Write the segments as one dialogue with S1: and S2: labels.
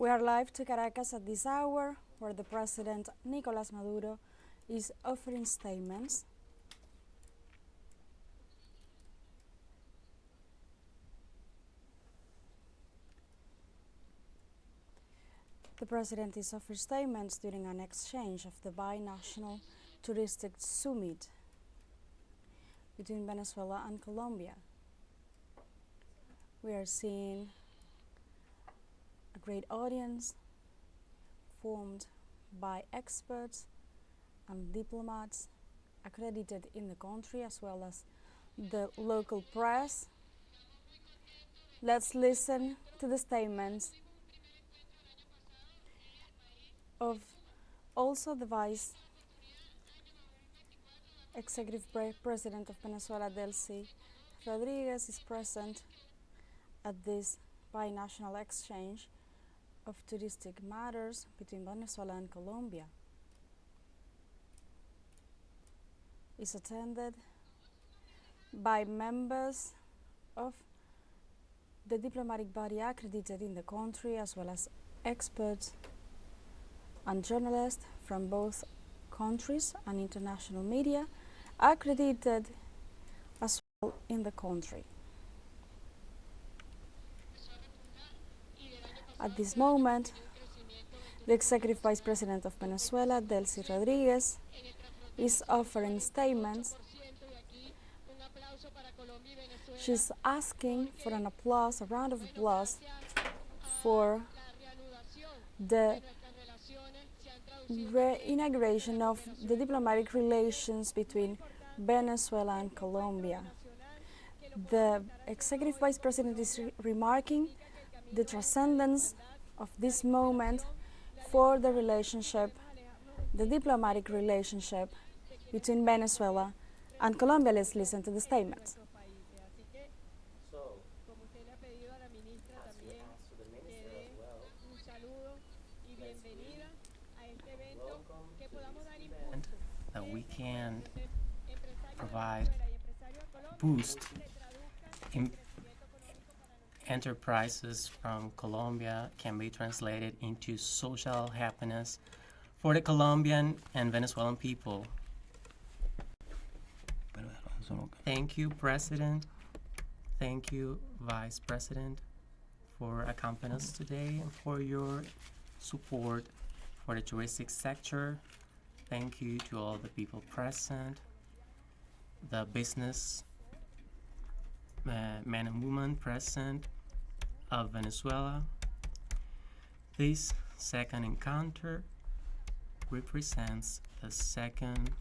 S1: We are live to Caracas at this hour, where the President Nicolás Maduro is offering statements. The President is offering statements during an exchange of the binational touristic summit between Venezuela and Colombia. We are seeing a great audience formed by experts and diplomats accredited in the country, as well as the local press. Let's listen to the statements of also the Vice Executive President of Venezuela, Delcy. Rodríguez is present at this binational exchange of touristic matters between Venezuela and Colombia. Is attended by members of the diplomatic body accredited in the country, as well as experts and journalists from both countries and international media accredited as well in the country. At this moment, the Executive Vice President of Venezuela, Delcy Rodríguez, is offering statements. She's asking for an applause, a round of applause, for the re-inauguration of the diplomatic relations between Venezuela and Colombia. The Executive Vice President is remarking the transcendence of this moment for the relationship, the diplomatic relationship between Venezuela and Colombia. Let's listen to the statements.
S2: That we can provide boost in enterprises from Colombia can be translated into social happiness for the Colombian and Venezuelan people. Thank you, President. Thank you, Vice President, for accompanying us today and for your support for the touristic sector. Thank you to all the people present, the business men and women present of Venezuela. This second encounter represents the second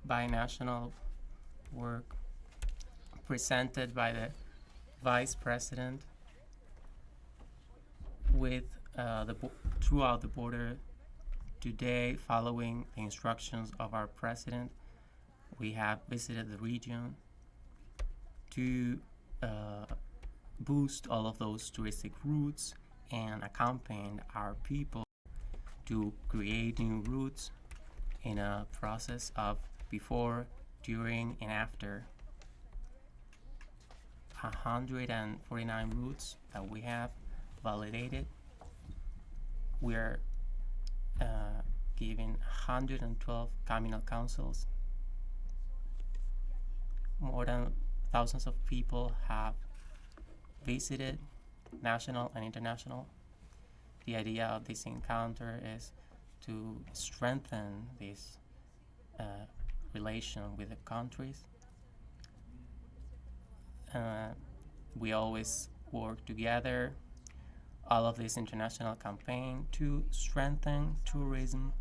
S2: binational work presented by the Vice President with throughout the border. Today, following the instructions of our President, we have visited the region to boost all of those touristic routes and accompany our people to create new routes in a process of before, during, and after. 149 routes that we have validated. We're giving 112 communal councils. More than thousands of people have visited, national and international. The idea of this encounter is to strengthen this relation with the countries. We always work together, all of this international campaign, to strengthen tourism,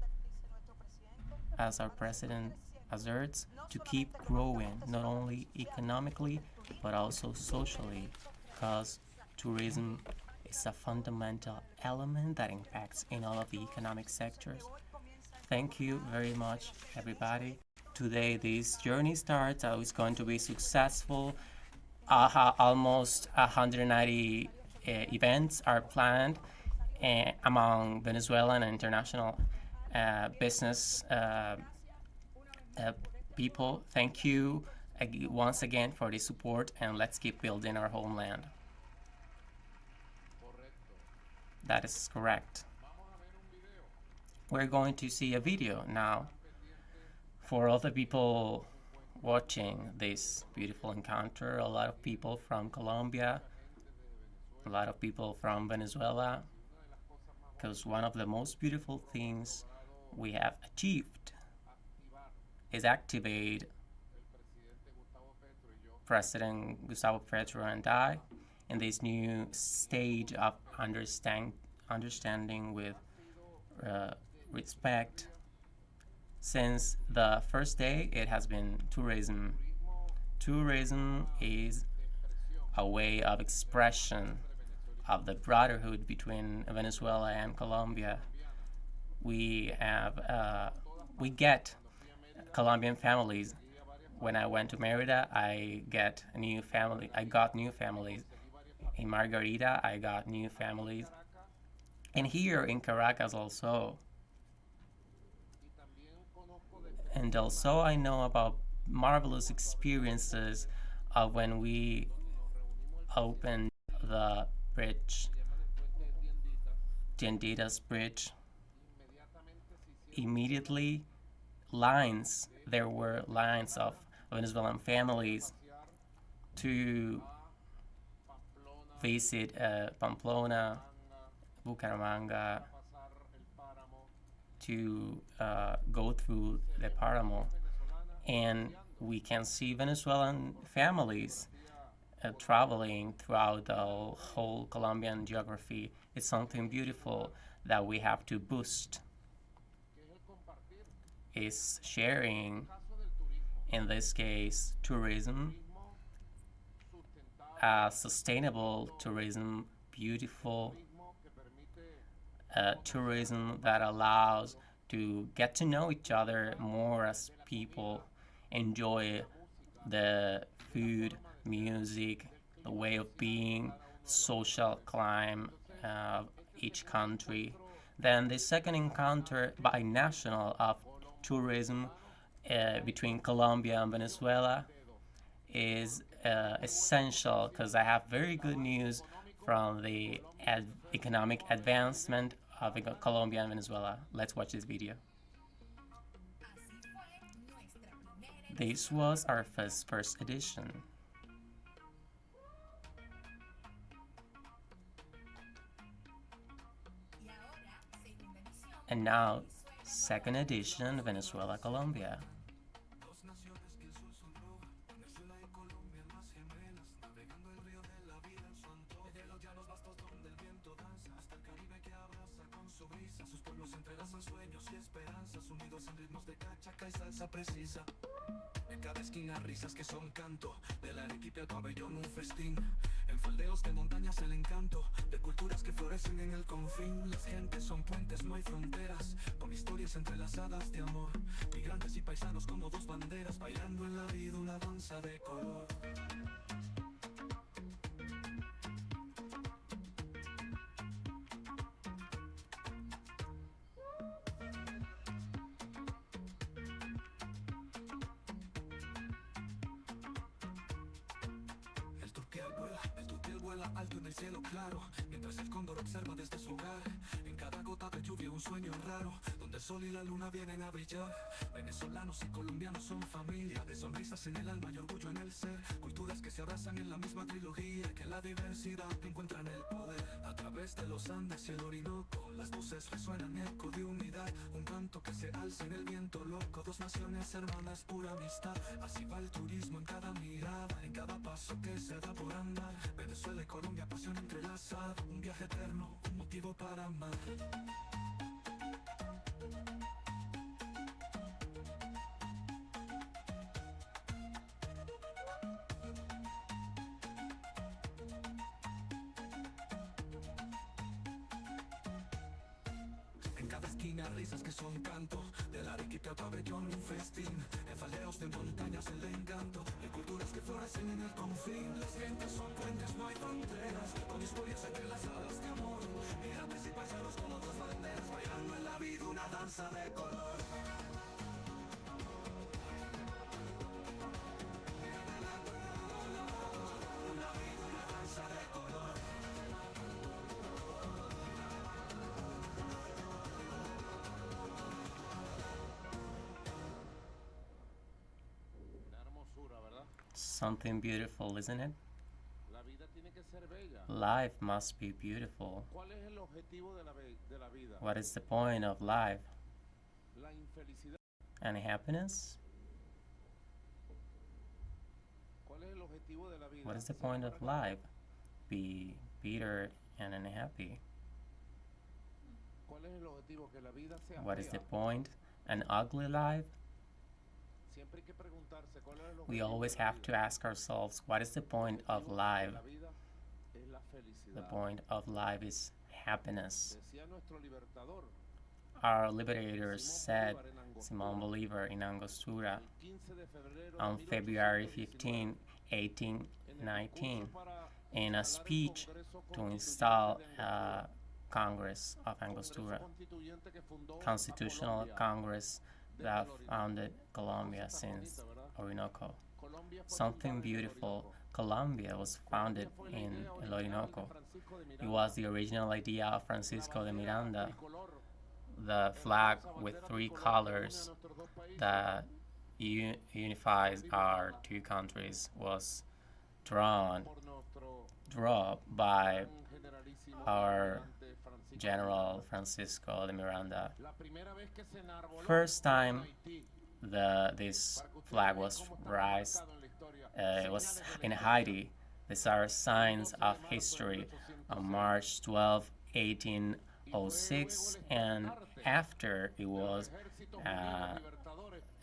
S2: as our President asserts, to keep growing, not only economically, but also socially, because tourism is a fundamental element that impacts in all of the economic sectors. Thank you very much, everybody. Today, this journey starts. It's going to be successful. Almost 190 events are planned among Venezuelan and international business people. Thank you once again for the support, and let's keep building our homeland. That is correct. We're going to see a video now for all the people watching this beautiful encounter. A lot of people from Colombia, a lot of people from Venezuela, because one of the most beautiful things we have achieved is activate President Gustavo Petro and I in this new stage of understanding with respect. Since the first day, it has been tourism. Tourism is a way of expression of the brotherhood between Venezuela and Colombia. We get Colombian families. When I went to Merida, I got new families. In Margarita, I got new families. And here in Caracas also. And also I know about marvelous experiences of when we opened the bridge, Tienditas Bridge. Immediately, there were lines of Venezuelan families to visit Pamplona, Bucaramanga, to go through the Paramo. And we can see Venezuelan families traveling throughout the whole Colombian geography. It's something beautiful that we have to boost. Is sharing, in this case, tourism, sustainable tourism, beautiful tourism that allows to get to know each other more as people, enjoy the food, music, the way of being, social climb of each country. Then the second encounter binational of tourism between Colombia and Venezuela is essential, because I have very good news from the economic advancement of Colombia and Venezuela. Let's watch this video. This was our first edition. And now, second edition, Venezuela-Colombia.
S3: En cada esquina risas que son canto, del Arequipe al pabellón un festín. En faldeos de montañas el encanto, de culturas que florecen en el confín. Las gentes son puentes, no hay fronteras, con historias entrelazadas de amor. Migrantes y paisanos como dos banderas, bailando en la vida una danza de color. Alto en el cielo claro, mientras el cóndor observa desde su hogar. En cada gota de lluvia un sueño raro, donde el sol y la luna vienen a brillar. Venezolanos y colombianos son familia, de sonrisas en el alma y orgullo en el ser. Culturas que se abrazan en la misma trilogía, que la diversidad encuentran el poder. A través de los Andes y el Orinoco, las voces resuenan eco de unidad. Un canto que se alza en el viento loco, dos naciones hermanas, pura amistad. Así va el turismo en cada mirada, en cada paso que se da por andar. Venezuela y Colombia, pasión entrelazada, un viaje eterno, un motivo para amar. En cada esquina risas que son canto, del Arequipe al pabellón un festín. En faldeos de montañas el encanto, de culturas que florecen en el confín. Las gentes son puentes, no hay fronteras, con historias entrelazadas de amor. Migrantes y paisanos con otras banderas, bailando en la vida una danza de color. Una vida, una danza de color.
S2: something beautiful, isn't it? Life must be beautiful. What is the point of life? And happiness? What is the point of life? Be bitter and unhappy. What is the point? An ugly life? We always have to ask ourselves, what is the point of life? The point of life is happiness. Our liberator said, Simón Bolívar in Angostura, on February 15, 1819, in a speech to install a Congress of Angostura, Constitutional Congress that founded Colombia since Orinoco. Something beautiful. Colombia was founded in El Orinoco. It was the original idea of Francisco de Miranda. The flag with 3 colors that unifies our 2 countries was drawn by our General Francisco de Miranda. First time this flag was raised, it was in Haiti. These are signs of history. On March 12, 1806, and after it was an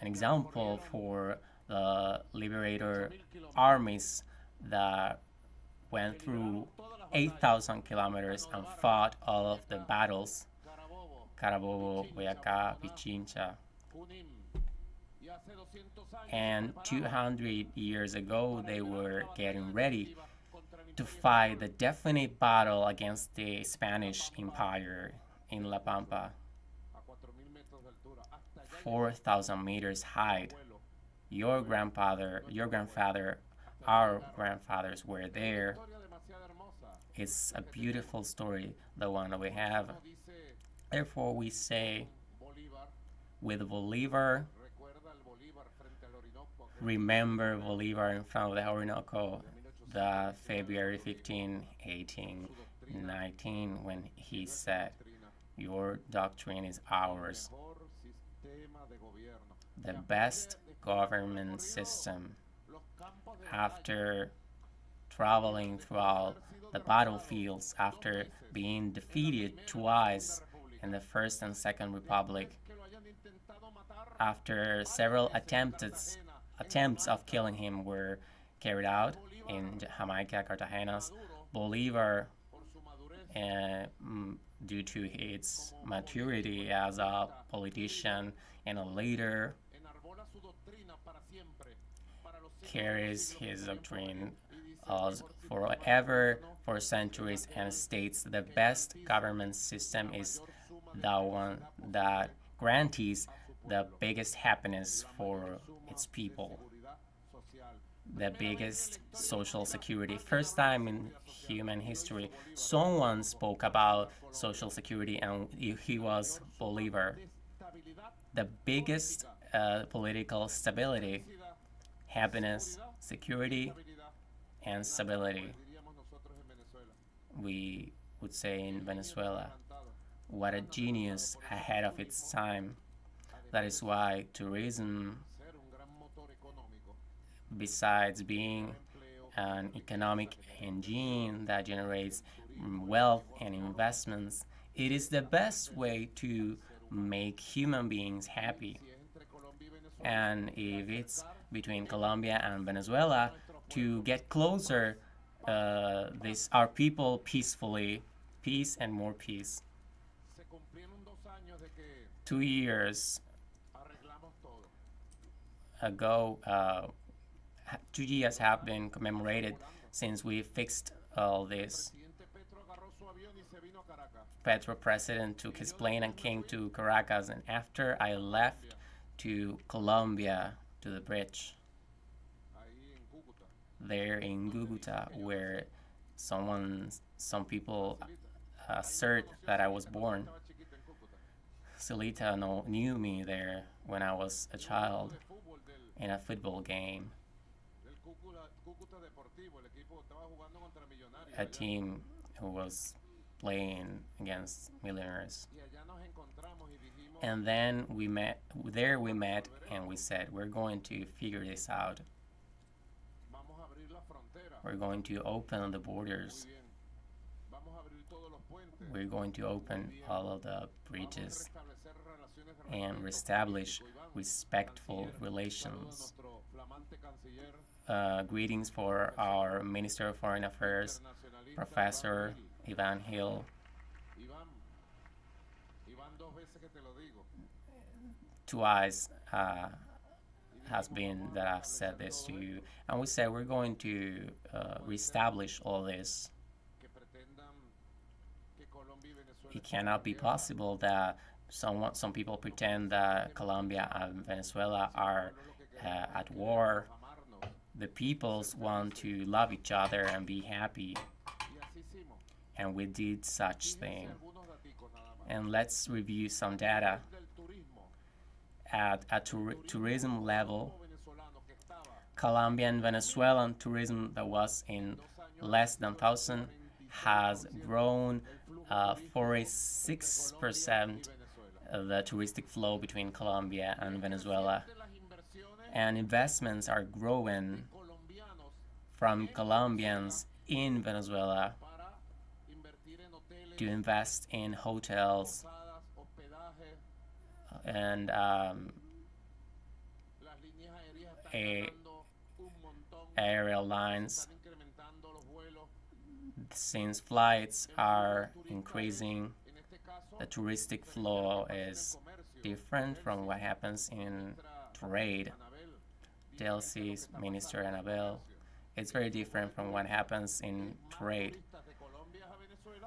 S2: example for the liberator armies that went through 8,000 kilometers and fought all of the battles, Carabobo, Boyacá, Pichincha. And 200 years ago, they were getting ready to fight the definite battle against the Spanish Empire in La Pampa. 4,000 meters height. Your grandfather, our grandfathers were there. It's a beautiful story, the one we have. Therefore, we say, with Bolivar, remember Bolivar in front of the Orinoco, the February 15, 1819, when he said, your doctrine is ours. The best government system. After traveling throughout the battlefields, after being defeated twice in the First and Second Republic, after several attempts of killing him were carried out in Jamaica, Cartagena's, Bolivar, due to its maturity as a politician and a leader, carries his doctrine forever, for centuries, and states the best government system is the one that guarantees the biggest happiness for its people, the biggest social security. First time in human history, someone spoke about social security, and he was Bolivar. The biggest political stability, happiness, security, and stability. We would say in Venezuela, what a genius ahead of its time. That is why tourism, besides being an economic engine that generates wealth and investments, it is the best way to make human beings happy. And if it's between Colombia and Venezuela, to get closer, our people peacefully, peace and more peace. 2 years ago, 2 years have been commemorated since we fixed all this. Petro president took his plane and came to Caracas, and after I left to Colombia, to the bridge, there in Cúcuta, where some people assert that I was born. Celita knew me there when I was a child in a football game. a team who was playing against millionaires. And then we met, and we said, we're going to figure this out. We're going to open the borders. We're going to open all of the bridges and reestablish respectful relations. Greetings for our Minister of Foreign Affairs, Professor Ivan Hill. Twice has been that I've said this to you, and we said we're going to reestablish all this. It cannot be possible that some people pretend that Colombia and Venezuela are at war. The peoples want to love each other and be happy, and we did such thing. And let's review some data. At a tourism level, Colombian Venezuelan tourism that was in less than 1,000 has grown 46% of the touristic flow between Colombia and Venezuela. And investments are growing from Colombians in Venezuela to invest in hotels and aerial lines. Since flights are increasing, the touristic flow is different from what happens in trade. Delcy's Minister Annabelle, it's very different from what happens in trade.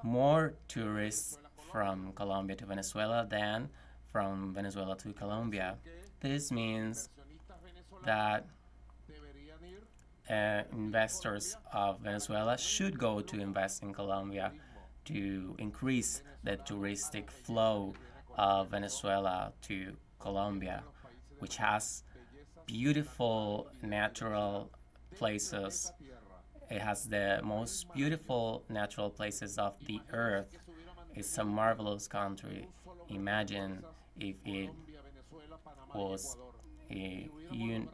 S2: More tourists from Colombia to Venezuela than from Venezuela to Colombia. This means that investors of Venezuela should go to invest in Colombia to increase the touristic flow of Venezuela to Colombia, which has beautiful natural places. It has the most beautiful natural places of the earth. It's a marvelous country. Imagine if it was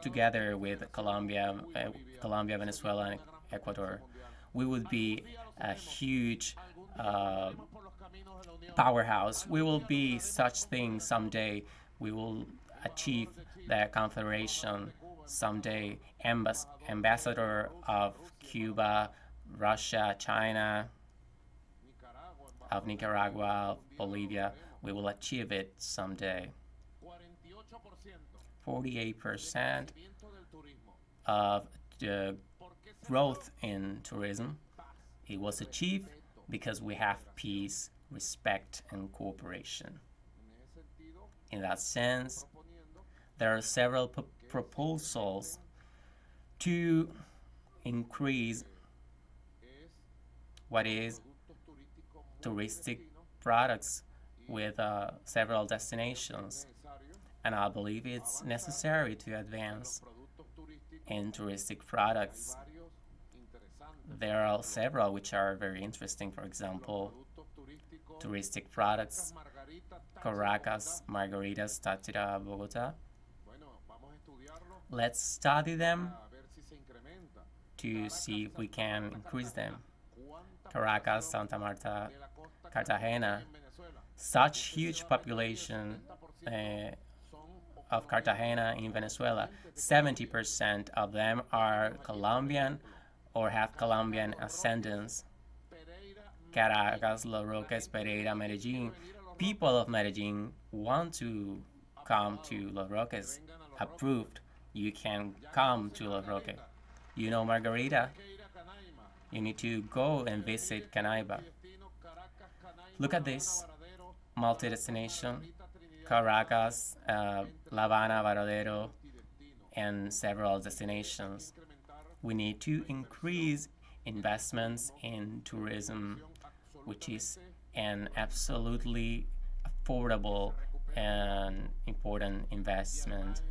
S2: together with Colombia, Venezuela, and Ecuador. We would be a huge powerhouse. We will be such things someday. We will achieve the confederation someday. Ambassador of Cuba, Russia, China, of Nicaragua, Bolivia. We will achieve it someday. 48% of the growth in tourism, it was achieved because we have peace, respect, and cooperation. In that sense, there are several proposals to increase what is touristic products with several destinations. And I believe it's necessary to advance in touristic products. There are several which are very interesting. For example, touristic products, Caracas, Margaritas, Táchira, Bogota. Let's study them to see if we can increase them. Caracas, Santa Marta, Cartagena, such huge population of Cartagena in Venezuela. 70% of them are Colombian or have Colombian ascendants. Caracas, Los Roques, Pereira, Medellin. People of Medellin want to come to Los Roques. Approved. You can come to Los Roques. You know Margarita? You need to go and visit Canaiba. Look at this multi-destination. Caracas, La Habana, Varadero, and several destinations. We need to increase investments in tourism, which is an absolutely affordable and important investment.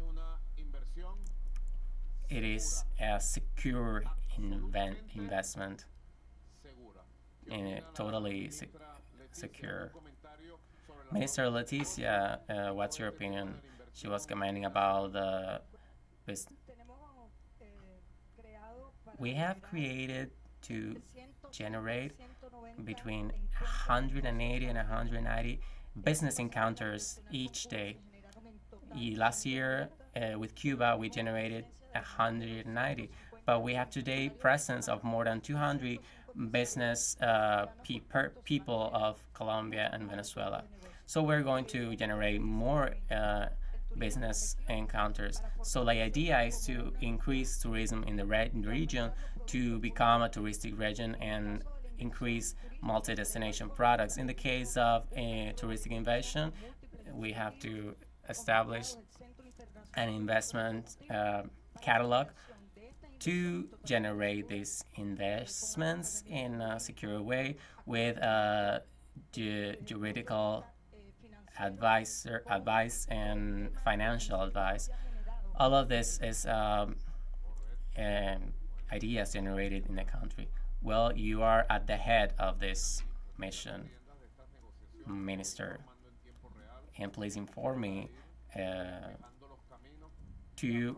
S2: it is a secure investment and totally secure. Minister Leticia, what's your opinion? She was commenting about the business. We have created to generate between 180 and 190 business encounters each day. Last year with Cuba, we generated 190, but we have today presence of more than 200 business people of Colombia and Venezuela. So we're going to generate more business encounters. So the idea is to increase tourism in the region to become a touristic region and increase multi-destination products. In the case of a touristic invasion, we have to establish an investment catalog to generate these investments in a secure way with juridical advice and financial advice. All of this is ideas generated in the country. Well, you are at the head of this mission, Minister, and please inform me to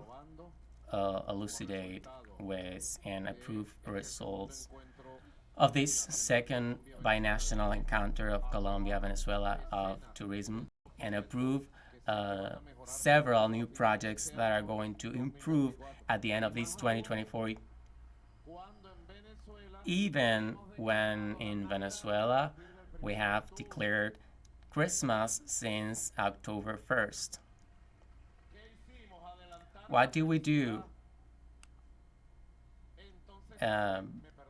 S2: elucidate ways and approve results of this second binational encounter of Colombia-Venezuela of tourism and approve several new projects that are going to improve at the end of this 2024, even when in Venezuela we have declared Christmas since October 1st. What do we do?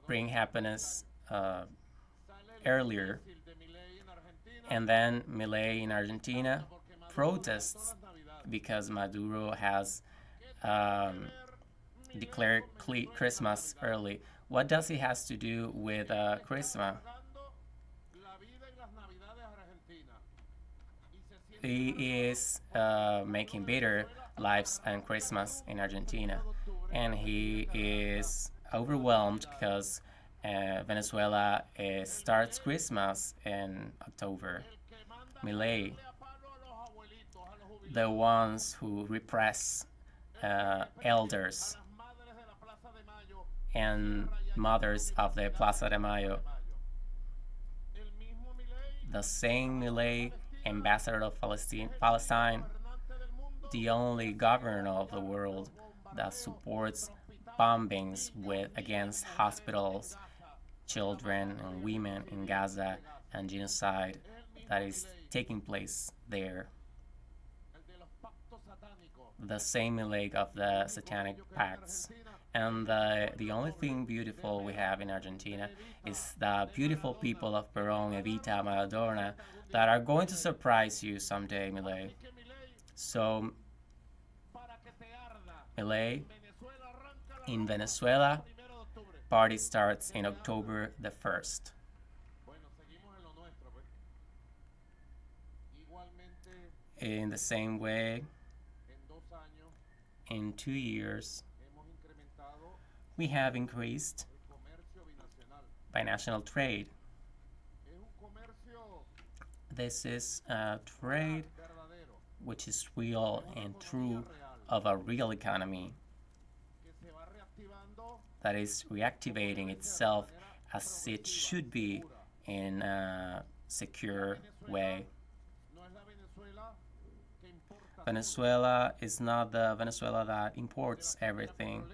S2: Bring happiness earlier, and then Milei in Argentina protests because Maduro has declared Christmas early. What does he has to do with Christmas? He is making bitter lives and Christmas in Argentina, and he is overwhelmed because Venezuela starts Christmas in October. Milei, the ones who repress elders and mothers of the Plaza de Mayo, the same Milei, ambassador of Palestine, the only governor of the world that supports bombings against hospitals, children and women in Gaza, and genocide that is taking place there. The same leg of the satanic pacts. And the only thing beautiful we have in Argentina is the beautiful people of Perón, Evita, Maradona that are going to surprise you someday, Milei. So, Milei, in Venezuela, party starts in October the 1st. In the same way, in 2 years, we have increased binational trade. This is a trade which is real and true of a real economy that is reactivating itself as it should be in a secure way. Venezuela is not the Venezuela that imports everything.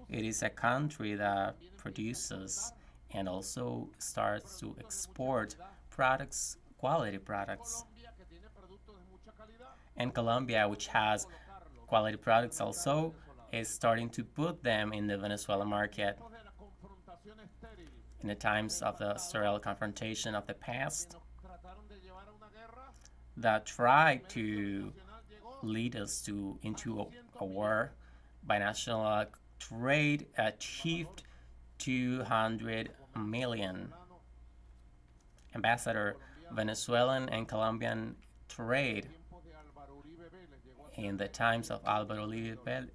S2: It is a country that produces and also starts to export products, quality products. And Colombia, which has quality products also, is starting to put them in the Venezuelan market. In the times of the sterile confrontation of the past that tried to lead us into a war, binational trade achieved 200 million. Ambassador, Venezuelan and Colombian trade in the times of Alvaro Uribe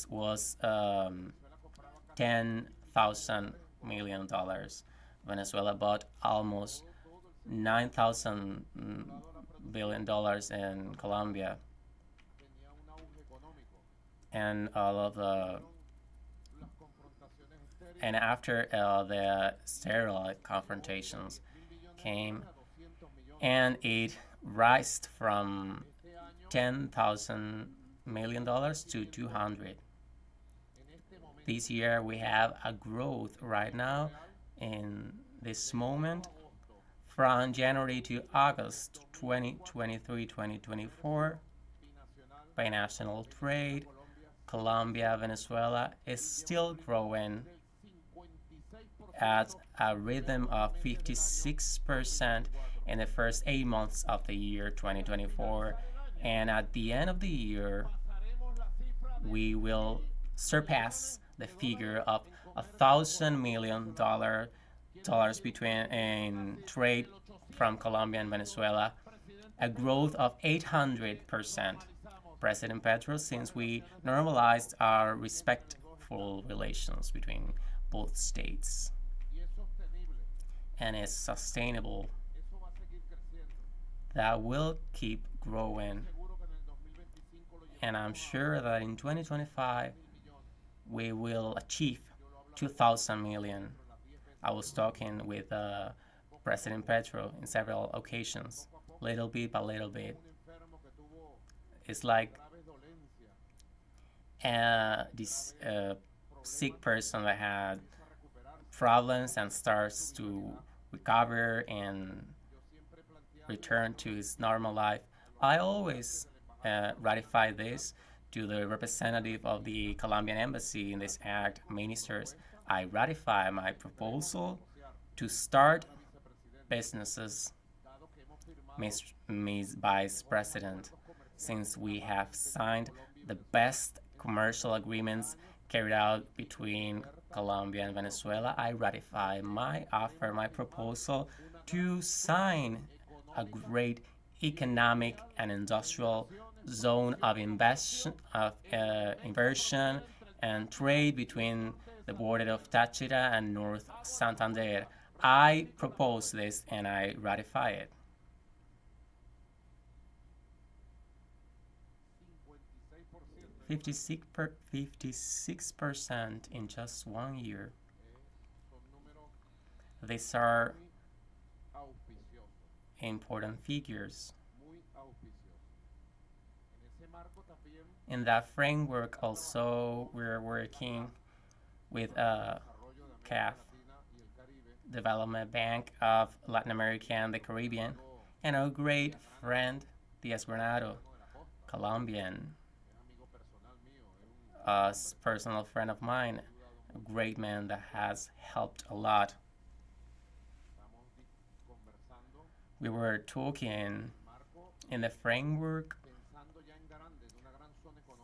S2: was $10,000 million. Venezuela bought almost $9,000 billion in Colombia, and all of the and after the sterile confrontations came, and it rised from $10,000 million to 200. This year we have a growth right now in this moment from January to August 2023-2024. Binational trade, Colombia, Venezuela is still growing at a rhythm of 56% in the first 8 months of the year 2024, and at the end of the year we will surpass the figure of $1,000 million between in trade from Colombia and Venezuela, a growth of 800%. President Petro, since we normalized our respectful relations between both states, and it's sustainable, that will keep growing. And I'm sure that in 2025 we will achieve 2,000 million. I was talking with President Petro in several occasions, little bit by little bit. It's like this sick person that had problems and starts to recover and return to his normal life. I always ratify this to the representative of the Colombian embassy in this act, ministers. I ratify my proposal to start businesses, Ms. Vice President, since we have signed the best commercial agreements carried out between Colombia and Venezuela. I ratify my offer, my proposal to sign a great economic and industrial zone of inversion and trade between the border of Táchira and North Santander. I propose this and I ratify it. 56% in just 1 year. These are important figures. In that framework also, we're working with CAF, Development Bank of Latin America and the Caribbean, and our great friend, Diaz Granado, Colombian, a personal friend of mine, a great man that has helped a lot. We were talking in the framework,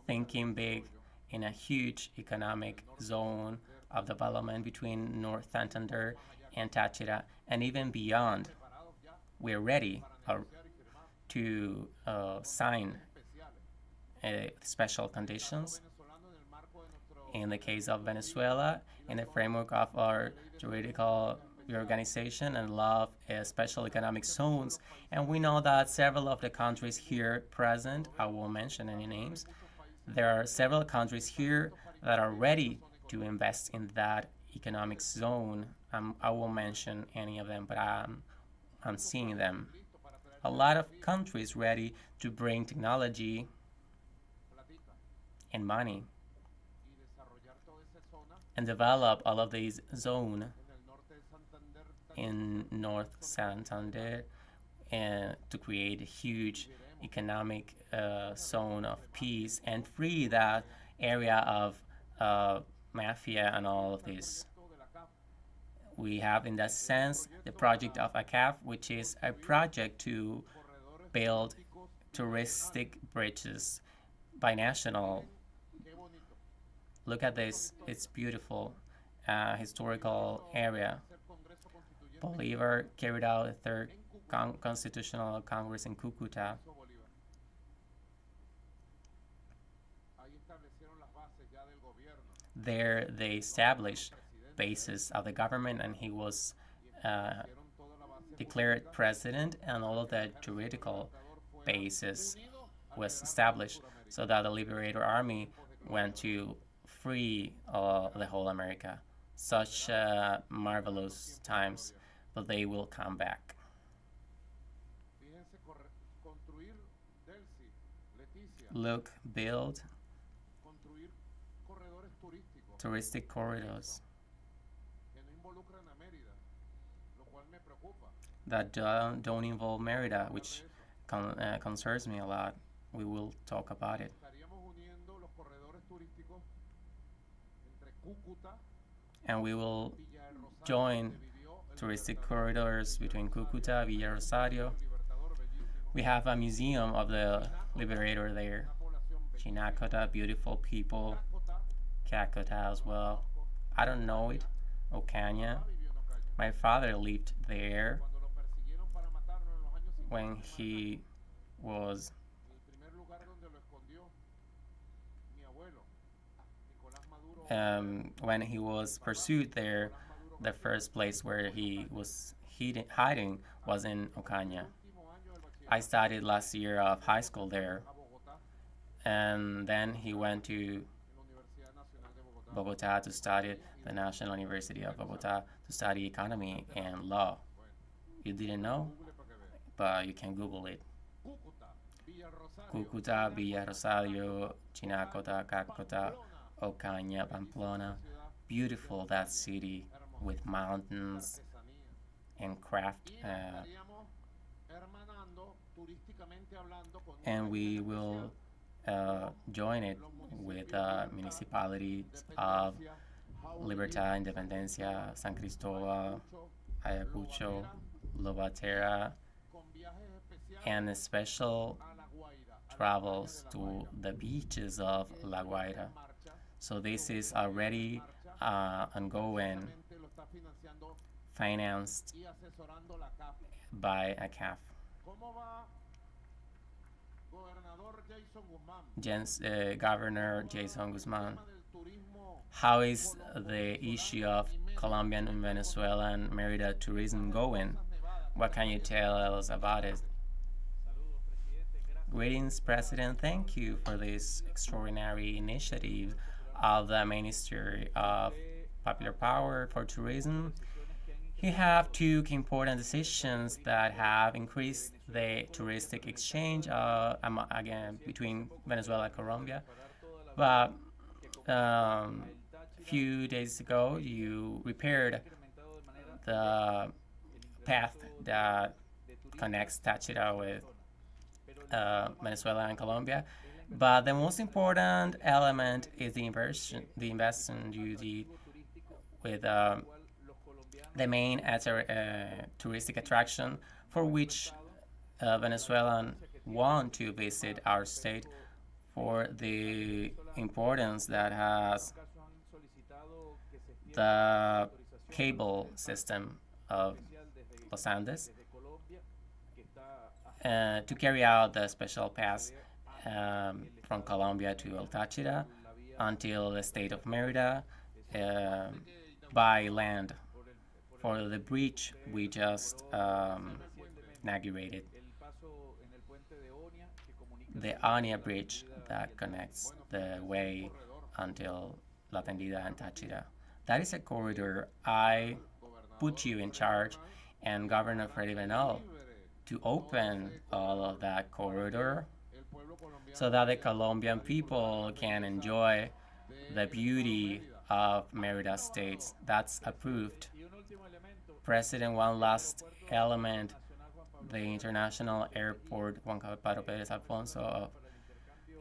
S2: thinking big in a huge economic zone of development between North Santander and Táchira, and even beyond. We're ready to sign special conditions. In the case of Venezuela, in the framework of our juridical reorganization and law of special economic zones, and we know that several of the countries here present, I won't mention any names, there are several countries here that are ready to invest in that economic zone. I won't mention any of them, but I'm seeing them. A lot of countries ready to bring technology and money and develop all of these zones in North Santander and to create a huge economic zone of peace and free that area of mafia and all of this. We have in that sense the project of ACAF, which is a project to build touristic bridges binational. Look at this, it's beautiful, historical area. Bolivar carried out a third Constitutional Congress in Cucuta. There they established bases of the government, and he was uh, declared president, and all of the juridical basis was established so that the Liberator Army went to free the whole America. Such marvelous times, but they will come back. Look, build touristic corridors that don't involve Merida, which concerns me a lot. We will talk about it. And we will join touristic corridors between Cucuta, Villa Rosario. We have a museum of the Liberator there. Chinacota, beautiful people. Cacota as well. I don't know it. Ocaña. My father lived there when he was pursued there. The first place where he was hiding was in Ocaña. I studied last year of high school there, and then he went to Bogota to study the National University of Bogota to study economy and law. You didn't know, but you can Google it. Cúcuta, Villa Rosario, Chinacota, Cacota, Ocaña, Pamplona. Beautiful, that city with mountains and craft. And we will join it with municipalities of Libertad, Independencia, San Cristóbal, Ayacucho, Lobatera, and special travels to the beaches of La Guaira. So this is already ongoing, financed by a CAF. Governor Jason Guzman, how is the issue of Colombian and Venezuelan Merida tourism going? What can you tell us about it? Greetings, President. Thank you for this extraordinary initiative of the Ministry of Popular Power for Tourism. You have two important decisions that have increased the touristic exchange again between Venezuela and Colombia. But a few days ago, you repaired the path that connects Táchira with Venezuela and Colombia. But the most important element is the investment duty with the main touristic attraction for which Venezuelans want to visit our state for the importance that has the cable system of Los Andes to carry out the special pass from Colombia to El Táchira until the state of Merida by land for the bridge we just inaugurated, the Ania Bridge that connects the way until La Tendida and Táchira. That is a corridor I put you in charge and Governor Freddy Benal to open all of that corridor so that the Colombian people can enjoy the beauty of Merida states. That's approved. President, one last element, the international airport Juan Caparo Pérez Alfonso.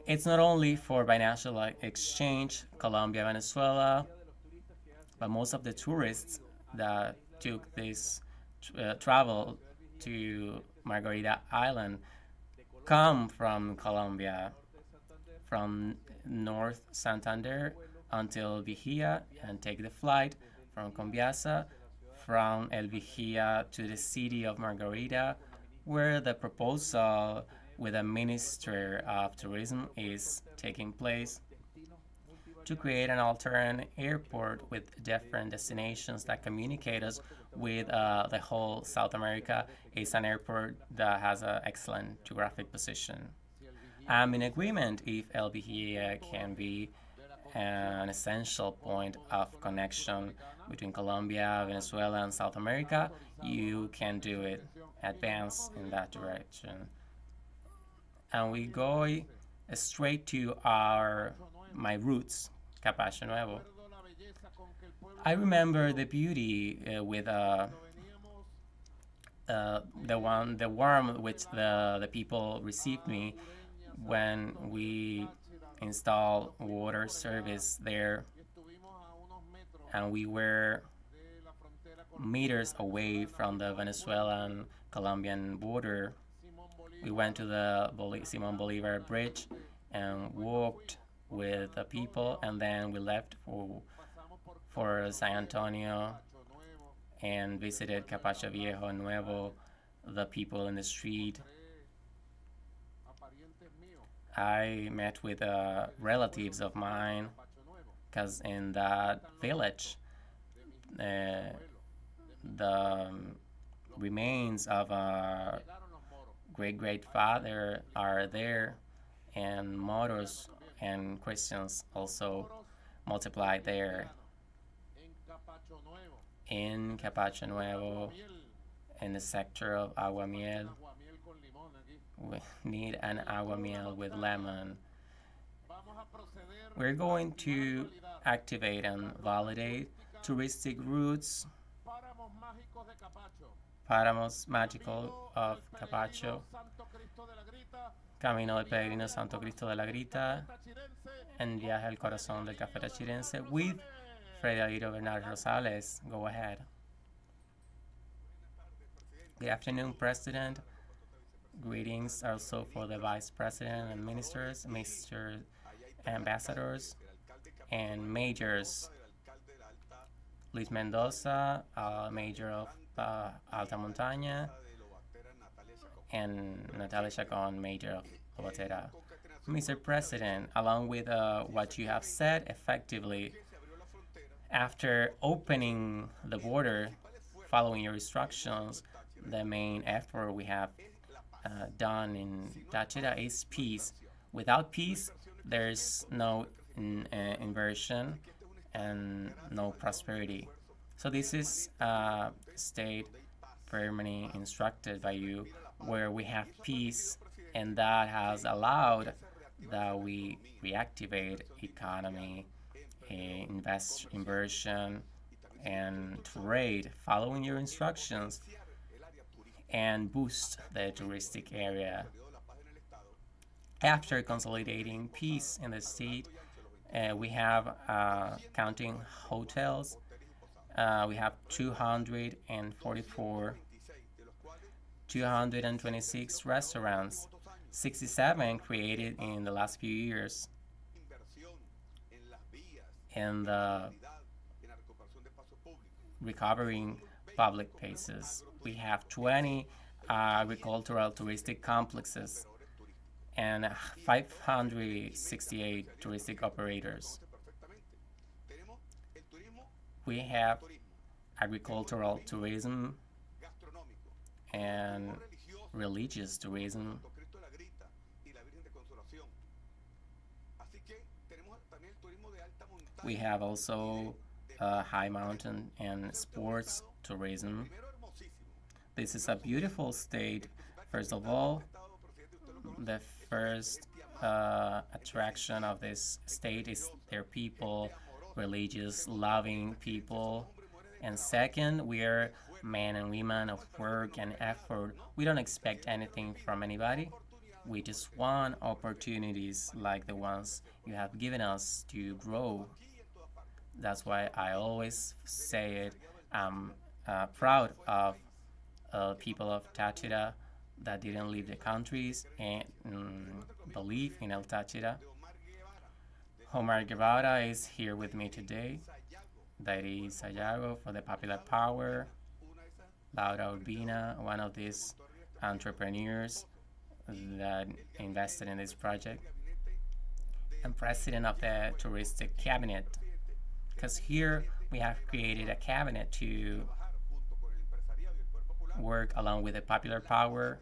S2: It's not only for binational exchange, Colombia, Venezuela, but most of the tourists that took this travel to Margarita Island come from Colombia, from North Santander until Vigía, and take the flight from Combiasa, from El Vigía to the city of Margarita, where the proposal with the Minister of Tourism is taking place to create an alternate airport with different destinations that communicate us with the whole South America. It's an airport that has an excellent geographic position. I'm in agreement if El Vigía can be an essential point of connection between Colombia, Venezuela, and South America. You can do it, advance in that direction. And we go straight to my roots, Capacho Nuevo. I remember the beauty with the warmth which the people received me when we installed water service there, and we were meters away from the Venezuelan-Colombian border. We went to the Simon Bolivar Bridge and walked with the people, and then we left for San Antonio and visited Capacho Viejo Nuevo, the people in the street. I met with relatives of mine, because in that village, the remains of a great-great-father are there, and Moros and Christians also multiplied there. In Capacho Nuevo, in the sector of Aguamiel, we need an aguamiel with lemon. We're going to activate and validate touristic routes, Páramos Mágico of Capacho, Camino del Peregrino Santo Cristo de la Grita, and Viaje al Corazón del Café Tachirense with Frederico Bernal Rosales. Go ahead. Good afternoon, President. Greetings also for the Vice President and Ministers, Mr. Ambassadors, and Majors. Luis Mendoza, Major of Alta Montaña, and Natalia Chacon, Major of Bogotera. Mr. President, along with what you have said, effectively, after opening the border, following your instructions, the main effort we have done in Táchira is peace. Without peace, there's no inversion and no prosperity. So this is a state firmly instructed by you, where we have peace, and that has allowed that we reactivate economy, inversion, and trade, following your instructions, and boost the touristic area. After consolidating peace in the state, we have counting hotels. We have 244, 226 restaurants, 67 created in the last few years. And recovering public places. We have 20 agricultural touristic complexes and 568 touristic operators. We have agricultural tourism and religious tourism. We have also high mountain and sports tourism. This is a beautiful state. First of all, the first attraction of this state is their people, religious, loving people. And second, we are men and women of work and effort. We don't expect anything from anybody. We just want opportunities like the ones you have given us to grow. That's why I always say it. I'm proud of people of Táchira that didn't leave the countries and believe in El Táchira. Omar Guevara is here with me today. That is Sayago for the Popular Power. Laura Urbina, one of these entrepreneurs that invested in this project. and president of the touristic cabinet, because here we have created a cabinet to work along with the popular power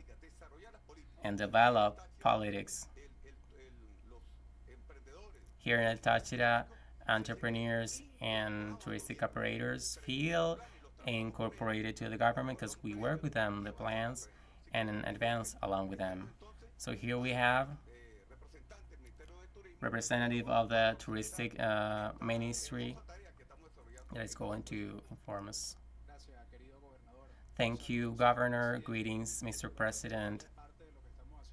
S2: and develop politics. Here in El Táchira, entrepreneurs and touristic operators feel incorporated to the government because we work with them, the plans, and advance along with them. So here we have representative of the touristic ministry that is going to inform us. Thank you, Governor. Greetings, Mr. President.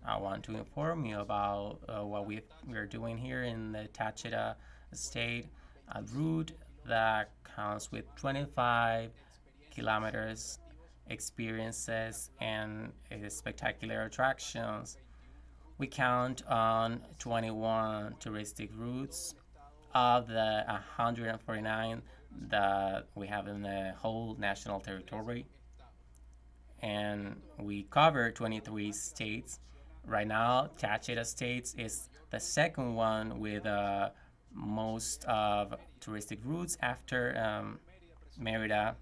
S2: I want to inform you about what we're doing here in the Táchira state, a route that counts with 25 kilometers, experiences, and spectacular attractions. We count on 21 touristic routes of the 149 that we have in the whole national territory. And we cover 23 states. Right now, Táchira State is the second one with most of touristic routes after Mérida.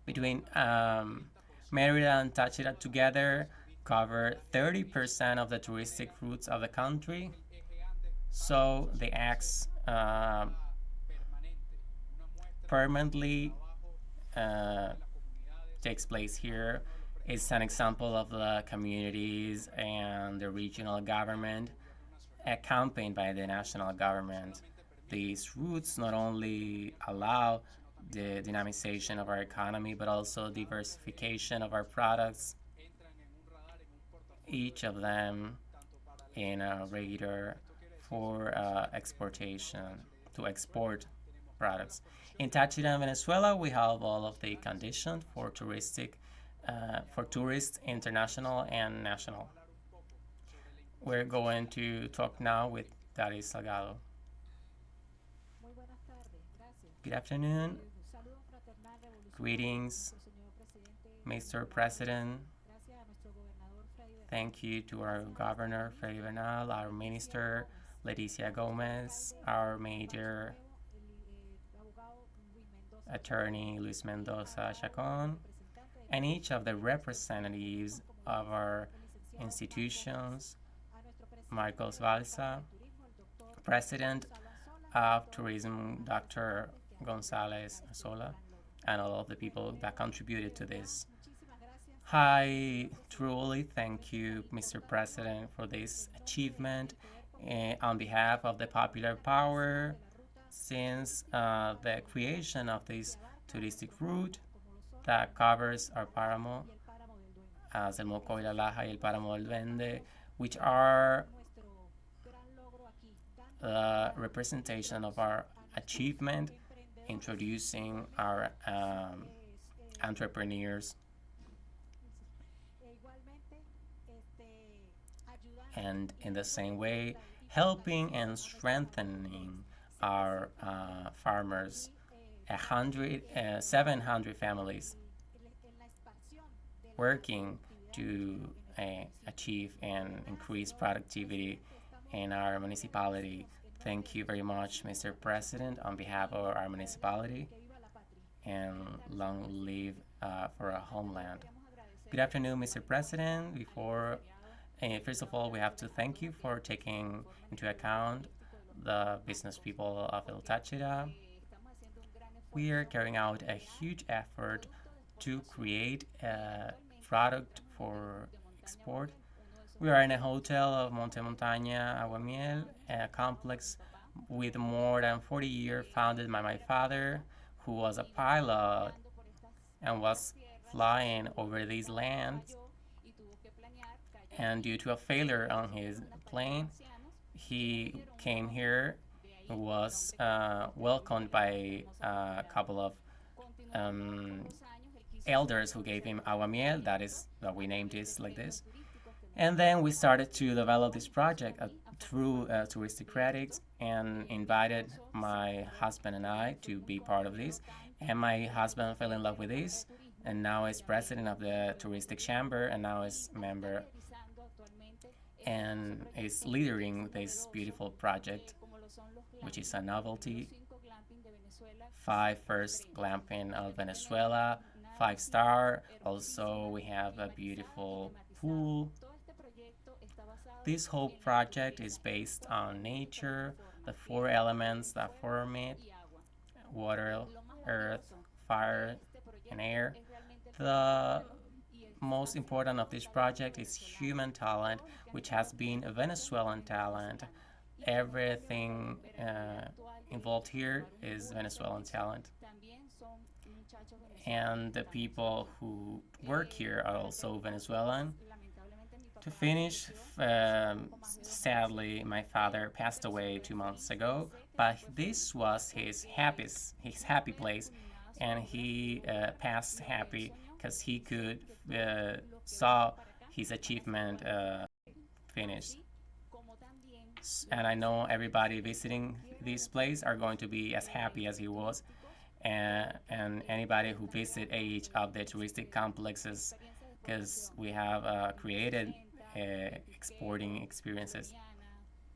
S2: Between Mérida and Táchira together cover 30% of the touristic routes of the country. So the acts permanently takes place here. It's an example of the communities and the regional government accompanied by the national government. These routes not only allow the dynamization of our economy, but also diversification of our products, each of them in a radar for exportation, to export products. In Táchira, Venezuela, we have all of the conditions for tourists, international and national. We're going to talk now with Dari Salgado. Good afternoon. Greetings, Mr. President. Thank you to our Governor, Freddy Bernal, our Minister, Leticia Gomez, our Major Attorney, Luis Mendoza Chacon, and each of the representatives of our institutions, Marcos Balsa, President of Tourism, Dr. Gonzalez Sola, and all of the people that contributed to this. I truly thank you, Mr. President, for this achievement on behalf of the popular power since the creation of this touristic route that covers our páramo, as el Moco y la Laja y el páramo del Vende, which are the representation of our achievement introducing our entrepreneurs and in the same way helping and strengthening our farmers, 700 families working to achieve and increase productivity in our municipality. Thank you very much, Mr. President, on behalf of our municipality, and long live for our homeland. Good afternoon, Mr. President. First of all, we have to thank you for taking into account the business people of El Táchira. We are carrying out a huge effort to create a product for export. We are in a hotel of Monte Montaña, Aguamiel, a complex with more than 40 years, founded by my father, who was a pilot and was flying over these lands. And due to a failure on his plane, he came here, was welcomed by a couple of elders who gave him aguamiel, that we named this like this. And then we started to develop this project through touristic credits and invited my husband and I to be part of this. And my husband fell in love with this and now is president of the touristic chamber and now is member. and is leading this beautiful project, which is a novelty. 5 first glamping of Venezuela, 5-star. Also, we have a beautiful pool. This whole project is based on nature, the 4 elements that form it: water, earth, fire, and air. The most important of this project is human talent, which has been a Venezuelan talent. Everything involved here is Venezuelan talent. And the people who work here are also Venezuelan. To finish, sadly, my father passed away 2 months ago, but this was his happy place, and he passed happy because he could saw his achievement finished. And I know everybody visiting this place are going to be as happy as he was, and anybody who visit each of the touristic complexes, because we have created exporting experiences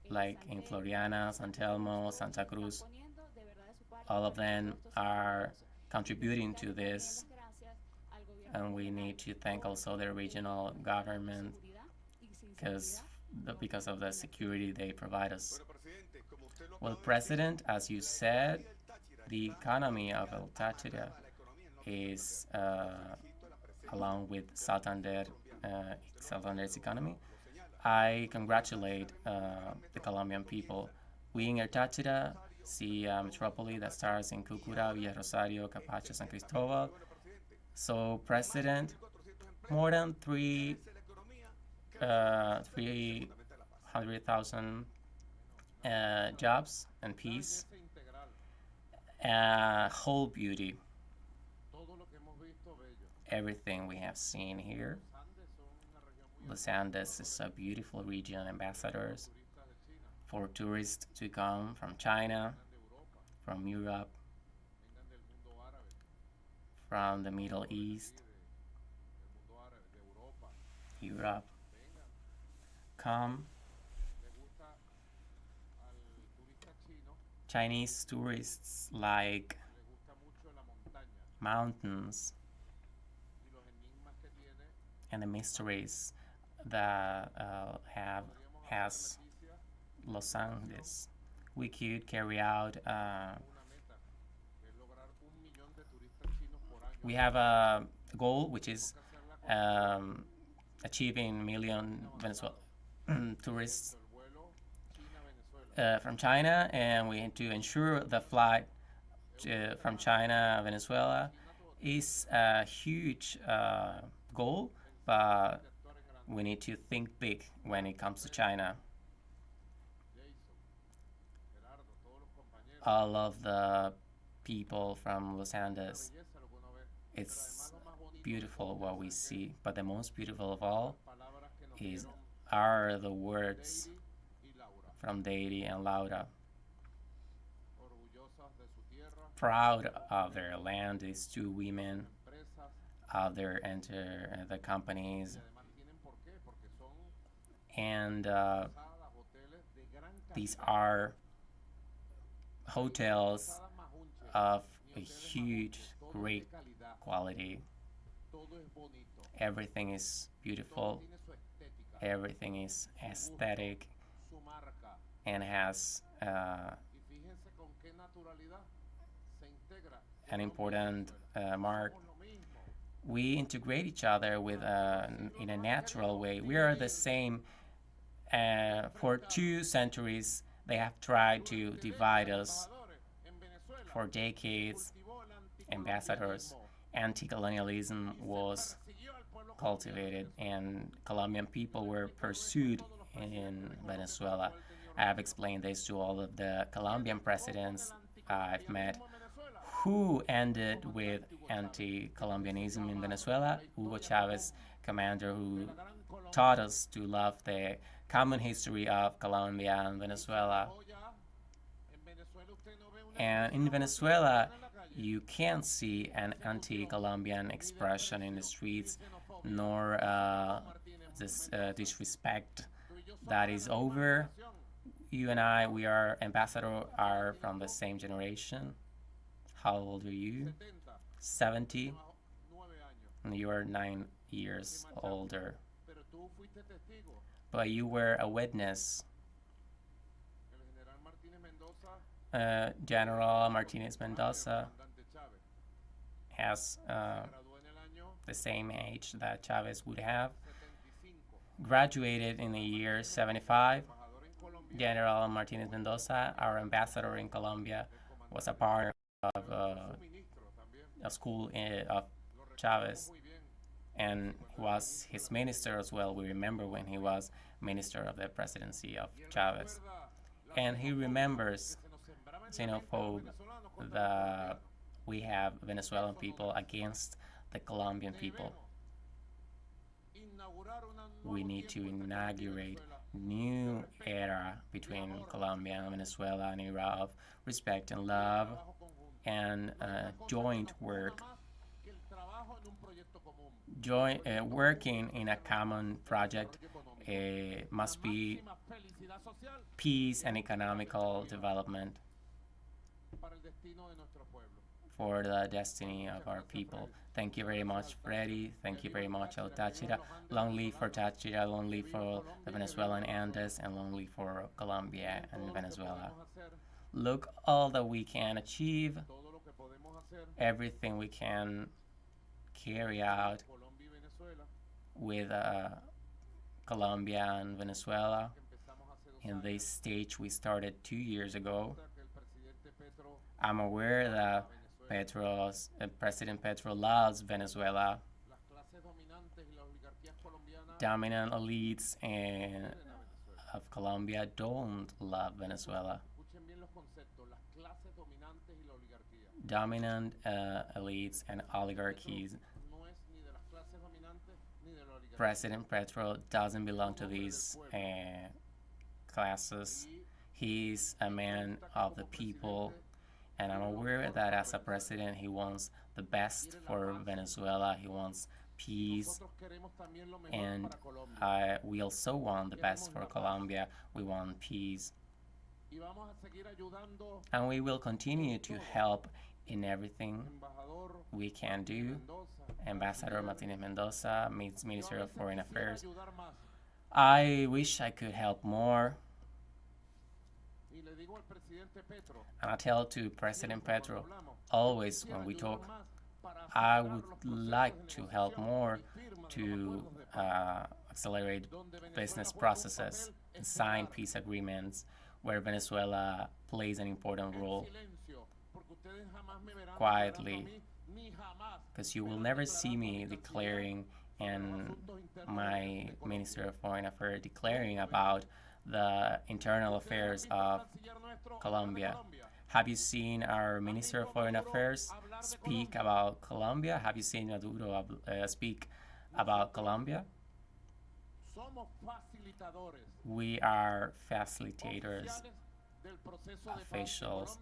S2: like in Floriana, San Telmo, Santa Cruz. All of them are contributing to this, and we need to thank also the regional government because of the security they provide us. Well, President, as you said, the economy of El Táchira is, along with Santander's economy. I congratulate the Colombian people. We in El Táchira see a metropolis that starts in Cúcuta, Villa Rosario, Capacha, San Cristobal. So, President, more than 300,000 jobs and peace, whole beauty. Everything we have seen here. Los Andes is a beautiful region, ambassadors for tourists to come from China, from Europe, from the Middle East, Europe. Come. Chinese tourists like mountains and the mysteries that has Los Andes. We could carry out. We have a goal, which is achieving million Venezuelan tourists from China, and we need to ensure the flight from China, Venezuela is a huge goal, but we need to think big when it comes to China. All of the people from Los Andes, it's beautiful what we see, but the most beautiful of all are the words from Delcy and Laura. Proud of their land, these 2 women, of their the companies, and these are hotels of a huge, great quality. Everything is beautiful, everything is aesthetic, and has an important mark. We integrate each other with in a natural way. We are the same. For 2 centuries, they have tried to divide us. For decades, ambassadors, anti-colonialism was cultivated, and Colombian people were pursued in Venezuela. I have explained this to all of the Colombian presidents I've met. Who ended with anti-Colombianism in Venezuela? Hugo Chavez, commander who taught us to love the common history of Colombia and Venezuela. And in Venezuela, you can't see an anti-Colombian expression in the streets, nor this disrespect that is over. You and I, we are ambassador, are from the same generation. How old are you? 70. And you are 9 years older. But you were a witness. General Martinez Mendoza has the same age that Chavez would have. Graduated in the year 75. General Martinez Mendoza, our ambassador in Colombia, was a part of a school of Chavez, and he was his minister as well. We remember when he was minister of the presidency of Chavez. And he remembers xenophobe that we have Venezuelan people against the Colombian people. We need to inaugurate new era between Colombia and Venezuela, an era of respect and love and joint work. Working in a common project must be peace and economical development for the destiny of our people. Thank you very much, Freddy. Thank you very much, El Táchira. Long live for Táchira, long live for the Venezuelan Andes, and long live for Colombia and Venezuela. Look all that we can achieve, everything we can carry out with Colombia and Venezuela. In this stage we started 2 years ago. I'm aware that President Petro loves Venezuela. Dominant elites of Colombia don't love Venezuela. Dominant elites and oligarchies. President Petro doesn't belong to these classes. He's a man of the people. And I'm aware that as a president, he wants the best for Venezuela. He wants peace. And we also want the best for Colombia. We want peace. And we will continue to help in everything we can do. Ambassador Martinez Mendoza, Minister of Foreign Affairs. I wish I could help more. And I tell to President Petro, always when we talk, I would like to help more to accelerate business processes and sign peace agreements where Venezuela plays an important role. Quietly, because you will never see me declaring and my Minister of Foreign Affairs declaring about the internal affairs of Colombia. Have you seen our Minister of Foreign Affairs speak about Colombia? Have you seen Maduro speak about Colombia? We are facilitators, officials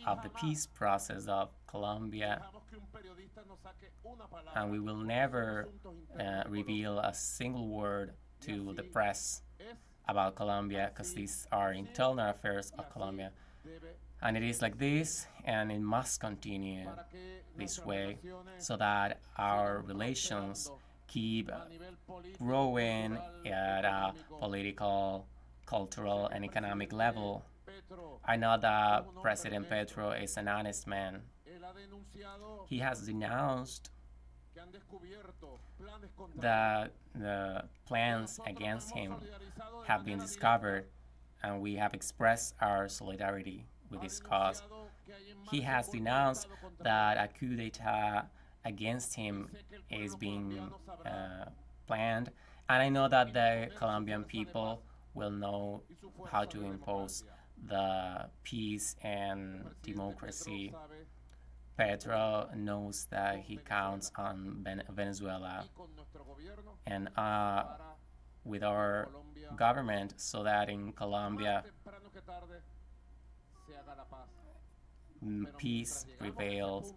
S2: of the peace process of Colombia, and we will never reveal a single word to the press about Colombia, because these are internal affairs of Colombia. And it is like this, and it must continue this way so that our relations keep growing at a political, cultural, and economic level. I know that President Petro is an honest man. He has denounced that the plans against him have been discovered, and we have expressed our solidarity with this cause. He has denounced that a coup d'etat against him is being planned, and I know that the Colombian people will know how to impose the peace and democracy. Petro knows that he counts on Venezuela and with our government so that in Colombia peace prevails.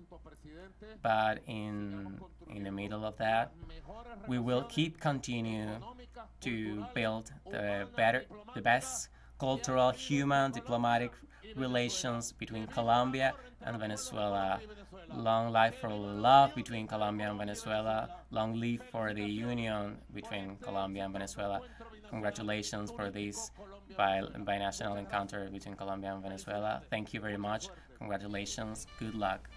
S2: But in the middle of that, we will keep continue to build the best cultural, human, diplomatic relations between Colombia and Venezuela. Long life for love between Colombia and Venezuela. Long live for the union between Colombia and Venezuela. Congratulations for this binational encounter between Colombia and Venezuela. Thank you very much. Congratulations. Good luck.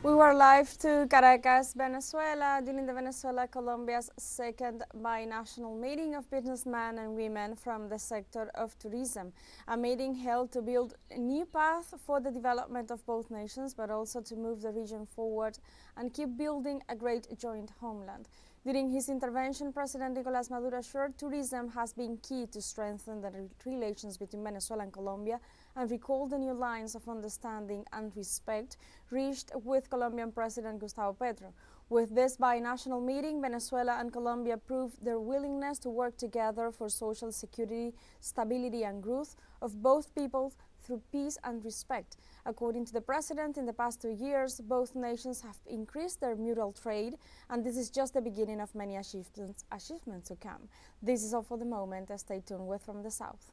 S1: We were live to Caracas, Venezuela, during the Venezuela-Colombia's second binational meeting of businessmen and women from the sector of tourism, a meeting held to build a new path for the development of both nations, but also to move the region forward and keep building a great joint homeland. During his intervention, President Nicolás Maduro assured tourism has been key to strengthen the relations between Venezuela and Colombia and recalled the new lines of understanding and respect reached with Colombian President Gustavo Petro. With this binational meeting, Venezuela and Colombia proved their willingness to work together for social security, stability and growth of both peoples through peace and respect. According to the President, in the past 2 years, both nations have increased their mutual trade, and this is just the beginning of many achievements to come. This is all for the moment. Stay tuned with From the South.